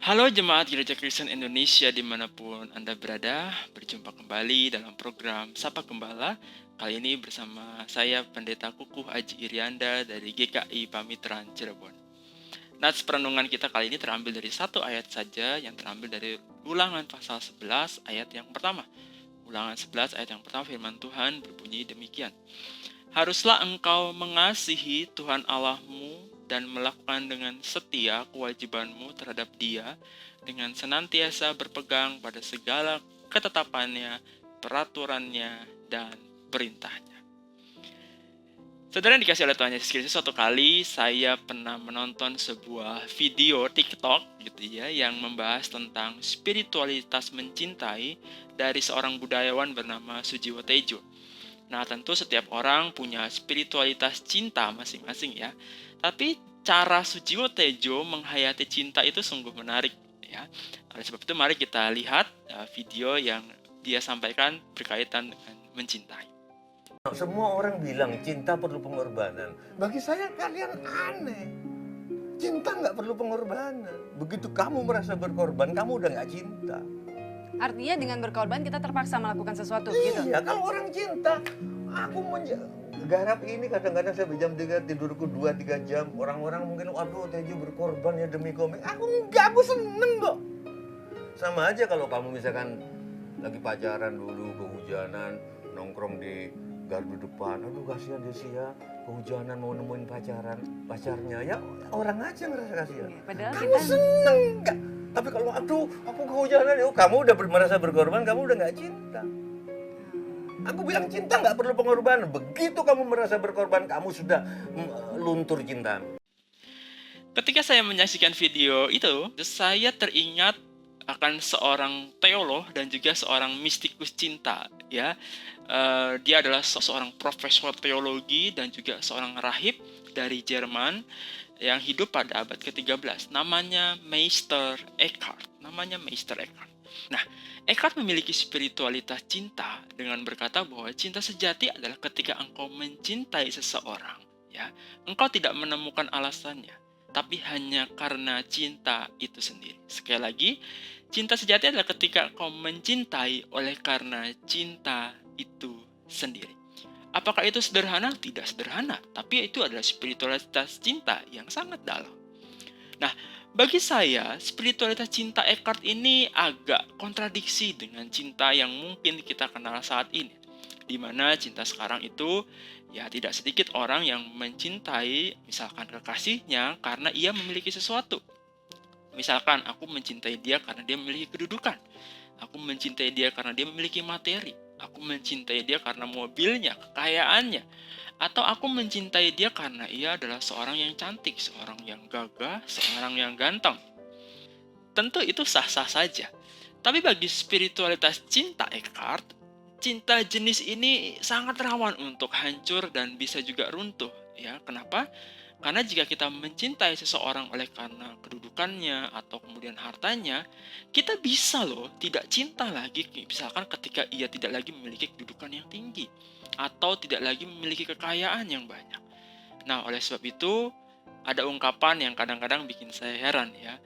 Halo jemaat Gereja Kristen Indonesia dimanapun Anda berada, berjumpa kembali dalam program Sapa Gembala. Kali ini bersama saya Pendeta Kukuh Aji Irianda dari GKI Pamitran Cirebon. Nats perenungan kita kali ini terambil dari satu ayat saja yang terambil dari Ulangan pasal 11 ayat yang pertama. Ulangan 11 ayat yang pertama firman Tuhan berbunyi demikian. Haruslah engkau mengasihi Tuhan Allahmu dan melakukan dengan setia kewajibanmu terhadap Dia dengan senantiasa berpegang pada segala ketetapannya, peraturannya, dan perintahnya. Saudara yang dikasih oleh Tuhan Yesus Kristus, suatu kali saya pernah menonton sebuah video TikTok gitu ya yang membahas tentang spiritualitas mencintai dari seorang budayawan bernama Sujiwo Tejo. Nah, tentu setiap orang punya spiritualitas cinta masing-masing ya. Tapi cara Sujiwo Tejo menghayati cinta itu sungguh menarik ya. Oleh sebab itu mari kita lihat video yang dia sampaikan berkaitan dengan mencintai. Semua orang bilang cinta perlu pengorbanan. Bagi saya kalian aneh. Cinta nggak perlu pengorbanan. Begitu kamu merasa berkorban, kamu udah nggak cinta. Artinya dengan berkorban kita terpaksa melakukan sesuatu gitu. Iya, kalau orang cinta, aku garap ini kadang-kadang saya jam 3 tidurku 2-3 jam. Orang-orang mungkin, aduh Tejo berkorban ya demi komik. Aku enggak, aku seneng kok. Sama aja kalau kamu misalkan lagi pacaran dulu, kehujanan, nongkrong di gardu depan, aduh kasihan Desi ya, kehujanan mau nemuin pacarnya, ya orang aja ngerasa kasihan. Padahal Kamu kita seneng nggak? Tapi kalau aduh aku kehujanan, ya kamu udah merasa berkorban, kamu udah nggak cinta. Aku bilang cinta nggak perlu pengorbanan. Begitu kamu merasa berkorban, kamu sudah luntur cintamu. Ketika saya menyaksikan video itu, saya teringat akan seorang teolog dan juga seorang mistikus cinta ya. Dia adalah seorang profesor teologi dan juga seorang rahib dari Jerman yang hidup pada abad ke-13. Namanya Meister Eckhart. Nah, Eckhart memiliki spiritualitas cinta dengan berkata bahwa cinta sejati adalah ketika engkau mencintai seseorang, ya. Engkau tidak menemukan alasannya, tapi hanya karena cinta itu sendiri. Sekali lagi, cinta sejati adalah ketika engkau mencintai oleh karena cinta itu sendiri. Apakah itu sederhana? Tidak sederhana, tapi itu adalah spiritualitas cinta yang sangat dalam. Nah, bagi saya, spiritualitas cinta Eckhart ini agak kontradiksi dengan cinta yang mungkin kita kenal saat ini. Di mana cinta sekarang itu, ya tidak sedikit orang yang mencintai misalkan kekasihnya karena ia memiliki sesuatu. Misalkan aku mencintai dia karena dia memiliki kedudukan. Aku mencintai dia karena dia memiliki materi. Aku mencintai dia karena mobilnya, kekayaannya. Atau aku mencintai dia karena ia adalah seorang yang cantik, seorang yang gagah, seorang yang ganteng. Tentu itu sah-sah saja. Tapi bagi spiritualitas cinta Eckhart, cinta jenis ini sangat rawan untuk hancur dan bisa juga runtuh. Ya, kenapa? Karena jika kita mencintai seseorang oleh karena kedudukannya atau kemudian hartanya, kita bisa loh tidak cinta lagi misalkan ketika ia tidak lagi memiliki kedudukan yang tinggi atau tidak lagi memiliki kekayaan yang banyak. Nah, oleh sebab itu ada ungkapan yang kadang-kadang bikin saya heran ya.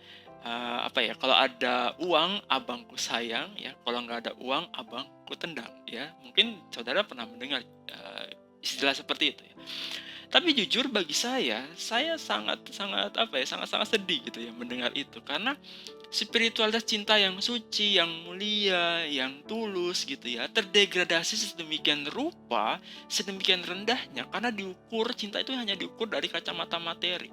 Kalau ada uang abangku sayang ya, kalau nggak ada uang abangku tendang ya. Mungkin saudara pernah mendengar istilah seperti itu ya. Tapi jujur bagi saya sangat sedih gitu ya mendengar itu karena spiritualitas cinta yang suci, yang mulia, yang tulus gitu ya, terdegradasi sedemikian rupa, sedemikian rendahnya karena cinta itu hanya diukur dari kacamata materi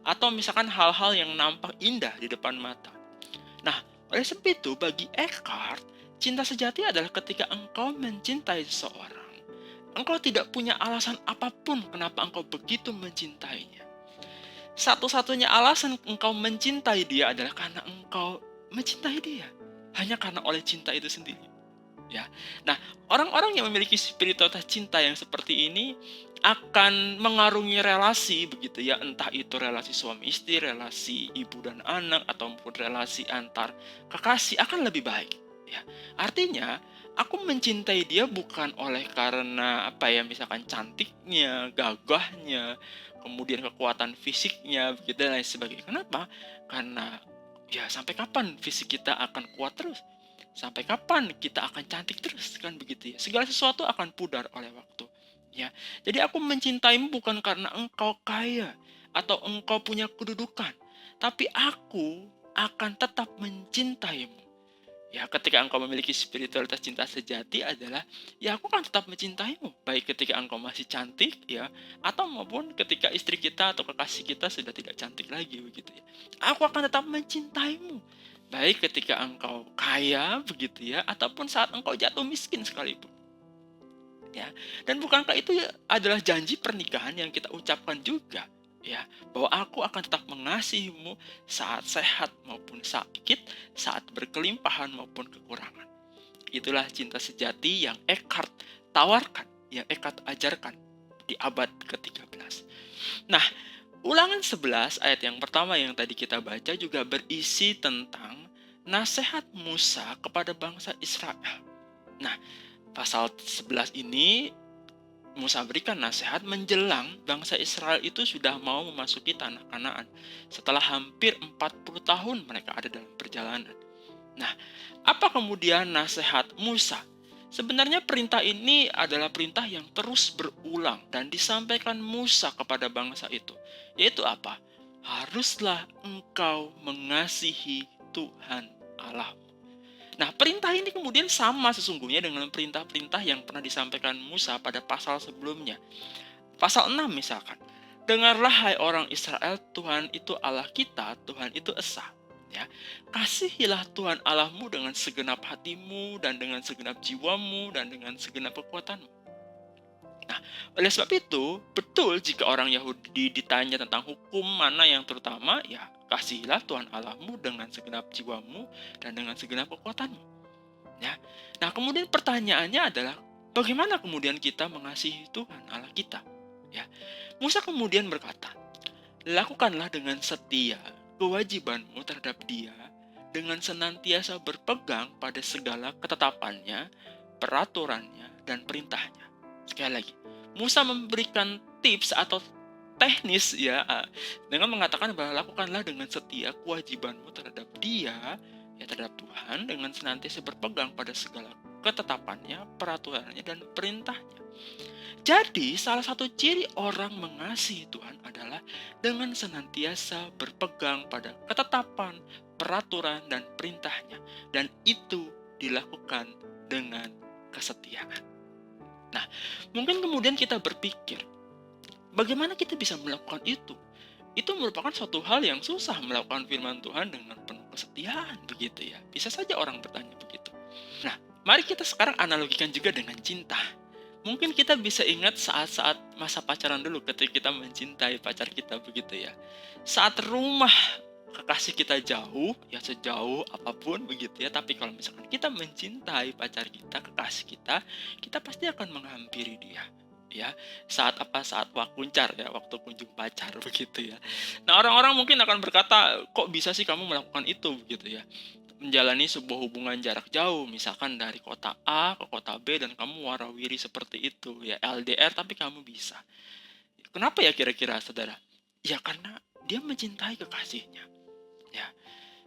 atau misalkan hal-hal yang nampak indah di depan mata. Nah, oleh sebab itu bagi Eckhart, cinta sejati adalah ketika engkau mencintai seseorang. Engkau tidak punya alasan apapun kenapa engkau begitu mencintainya. Satu-satunya alasan engkau mencintai dia adalah karena engkau mencintai dia. Hanya karena oleh cinta itu sendiri. Ya. Nah, orang-orang yang memiliki spiritualitas cinta yang seperti ini akan mengarungi relasi begitu ya, entah itu relasi suami istri, relasi ibu dan anak ataupun relasi antar kekasih akan lebih baik ya. Artinya, aku mencintai dia bukan oleh karena misalkan cantiknya, gagahnya, kemudian kekuatan fisiknya begitu dan lain sebagainya. Kenapa? Karena Ya, sampai kapan fisik kita akan kuat terus? Sampai kapan kita akan cantik terus? Kan begitu ya. Segala sesuatu akan pudar oleh waktu. Ya. Jadi aku mencintaimu bukan karena engkau kaya atau engkau punya kedudukan, tapi aku akan tetap mencintaimu. Ya, ketika engkau memiliki spiritualitas cinta sejati adalah, ya aku akan tetap mencintaimu. Baik ketika engkau masih cantik, ya, atau maupun ketika istri kita atau kekasih kita sudah tidak cantik lagi, begitu ya. Aku akan tetap mencintaimu. Baik ketika engkau kaya, begitu ya, ataupun saat engkau jatuh miskin sekalipun. Ya, dan bukankah itu ya adalah janji pernikahan yang kita ucapkan juga, ya, bahwa aku akan tetap mengasihimu saat sehat maupun sakit, saat berkelimpahan maupun kekurangan. Itulah cinta sejati yang Eckhart tawarkan, yang Eckhart ajarkan di abad ke-13. Nah, Ulangan 11 ayat yang pertama yang tadi kita baca juga berisi tentang nasihat Musa kepada bangsa Israel. Nah, pasal 11 ini Musa berikan nasihat menjelang bangsa Israel itu sudah mau memasuki tanah Kanaan. Setelah hampir 40 tahun mereka ada dalam perjalanan. Nah, apa kemudian nasihat Musa? Sebenarnya perintah ini adalah perintah yang terus berulang dan disampaikan Musa kepada bangsa itu. Yaitu apa? Haruslah engkau mengasihi Tuhan Allah. Nah, perintah ini kemudian sama sesungguhnya dengan perintah-perintah yang pernah disampaikan Musa pada pasal sebelumnya. Pasal 6 misalkan. Dengarlah hai orang Israel, Tuhan itu Allah kita, Tuhan itu esa. Ya, kasihilah Tuhan Allahmu dengan segenap hatimu dan dengan segenap jiwamu dan dengan segenap kekuatanmu. Nah, oleh sebab itu, betul jika orang Yahudi ditanya tentang hukum mana yang terutama, ya kasihilah Tuhan Allahmu dengan segenap jiwamu dan dengan segenap kekuatanmu. Ya. Nah, kemudian pertanyaannya adalah bagaimana kemudian kita mengasihi Tuhan Allah kita? Ya. Musa kemudian berkata, lakukanlah dengan setia kewajibanmu terhadap Dia dengan senantiasa berpegang pada segala ketetapannya, peraturannya, dan perintahnya. Sekali lagi, Musa memberikan tips atau teknis ya dengan mengatakan bahwa lakukanlah dengan setia kewajibanmu terhadap Dia, ya terhadap Tuhan, dengan senantiasa berpegang pada segala ketetapannya, peraturannya, dan perintahnya. Jadi salah satu ciri orang mengasihi Tuhan adalah dengan senantiasa berpegang pada ketetapan, peraturan, dan perintahnya. Dan itu dilakukan dengan kesetiaan. Nah, mungkin kemudian kita berpikir, bagaimana kita bisa melakukan itu? Itu merupakan suatu hal yang susah melakukan firman Tuhan dengan penuh kesetiaan, begitu ya. Bisa saja orang bertanya begitu. Nah, mari kita sekarang analogikan juga dengan cinta. Mungkin kita bisa ingat saat-saat masa pacaran dulu ketika kita mencintai pacar kita, begitu ya. Saat rumah kekasih kita jauh, ya sejauh apapun begitu ya. Tapi kalau misalkan kita mencintai pacar kita, kekasih kita pasti akan menghampiri dia. Ya, saat apa? Saat wakuncar ya, waktu kunjung pacar begitu ya. Nah, orang-orang mungkin akan berkata, kok bisa sih kamu melakukan itu begitu ya? Menjalani sebuah hubungan jarak jauh, misalkan dari kota A ke kota B dan kamu warawiri seperti itu ya, LDR tapi kamu bisa. Kenapa ya kira-kira saudara? Ya karena dia mencintai kekasihnya. Ya,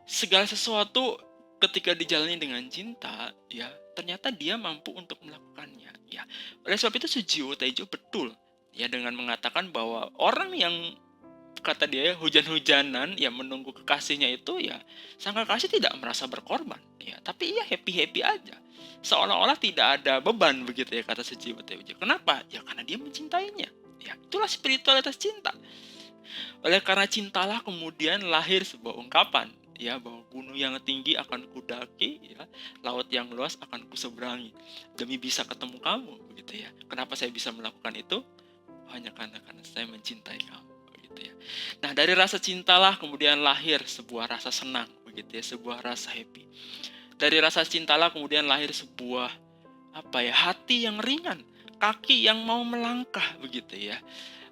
segala sesuatu ketika dijalani dengan cinta, ya ternyata dia mampu untuk melakukannya. Ya, oleh sebab itu Sujiwo Tejo betul ya dengan mengatakan bahwa orang yang kata dia hujan-hujanan ya menunggu kekasihnya itu ya sang kekasih tidak merasa berkorban ya, tapi ia happy-happy aja. Seolah-olah tidak ada beban begitu ya kata Sujiwo Tejo. Kenapa? Ya karena dia mencintainya. Ya, itulah spiritualitas cinta. Oleh karena cintalah kemudian lahir sebuah ungkapan ya bahwa gunung yang tinggi akan kudaki ya, laut yang luas akan kuseberangi demi bisa ketemu kamu begitu ya. Kenapa saya bisa melakukan itu? Hanya karena saya mencintai kamu begitu ya. Nah, dari rasa cintalah kemudian lahir sebuah rasa senang begitu ya, sebuah rasa happy. Dari rasa cintalah kemudian lahir sebuah hati yang ringan, kaki yang mau melangkah begitu ya,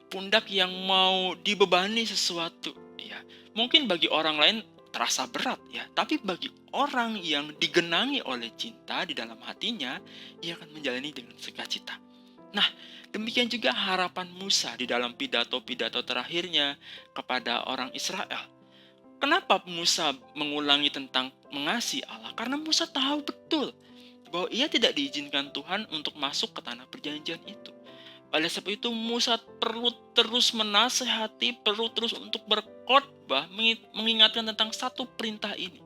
pundak yang mau dibebani sesuatu ya. Mungkin bagi orang lain terasa berat ya, tapi bagi orang yang digenangi oleh cinta di dalam hatinya, ia akan menjalani dengan sukacita. Nah, demikian juga harapan Musa di dalam pidato-pidato terakhirnya kepada orang Israel. Kenapa Musa mengulangi tentang mengasihi Allah? Karena Musa tahu betul bahwa ia tidak diizinkan Tuhan untuk masuk ke tanah perjanjian itu. Oleh sebab itu Musa perlu terus menasehati, perlu terus untuk berkhotbah, mengingatkan tentang satu perintah ini.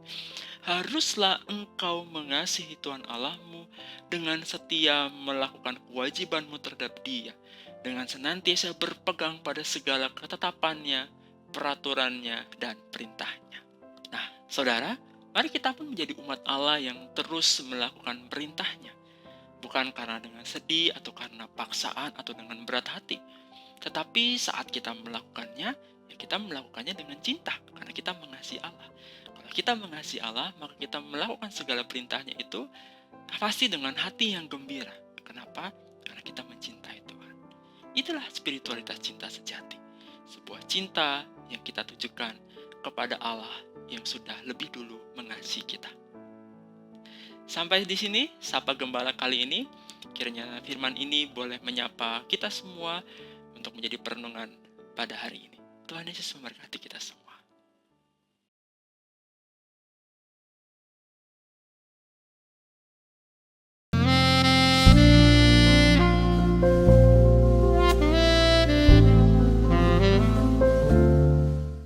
Haruslah engkau mengasihi Tuhan Allahmu dengan setia melakukan kewajibanmu terhadap Dia, dengan senantiasa berpegang pada segala ketetapannya, peraturannya, dan perintahnya. Nah, saudara, mari kita pun menjadi umat Allah yang terus melakukan perintahnya. Bukan karena dengan sedih atau karena paksaan atau dengan berat hati. Tetapi saat kita melakukannya, ya kita melakukannya dengan cinta. Karena kita mengasihi Allah. Kalau kita mengasihi Allah, maka kita melakukan segala perintahnya itu pasti dengan hati yang gembira. Kenapa? Karena kita mencintai Tuhan. Itulah spiritualitas cinta sejati. Sebuah cinta yang kita tujukan kepada Allah yang sudah lebih dulu mengasihi kita. Sampai di sini Sapa Gembala kali ini. Kiranya firman ini boleh menyapa kita semua untuk menjadi perenungan pada hari ini. Tuhan Yesus memberkati kita semua.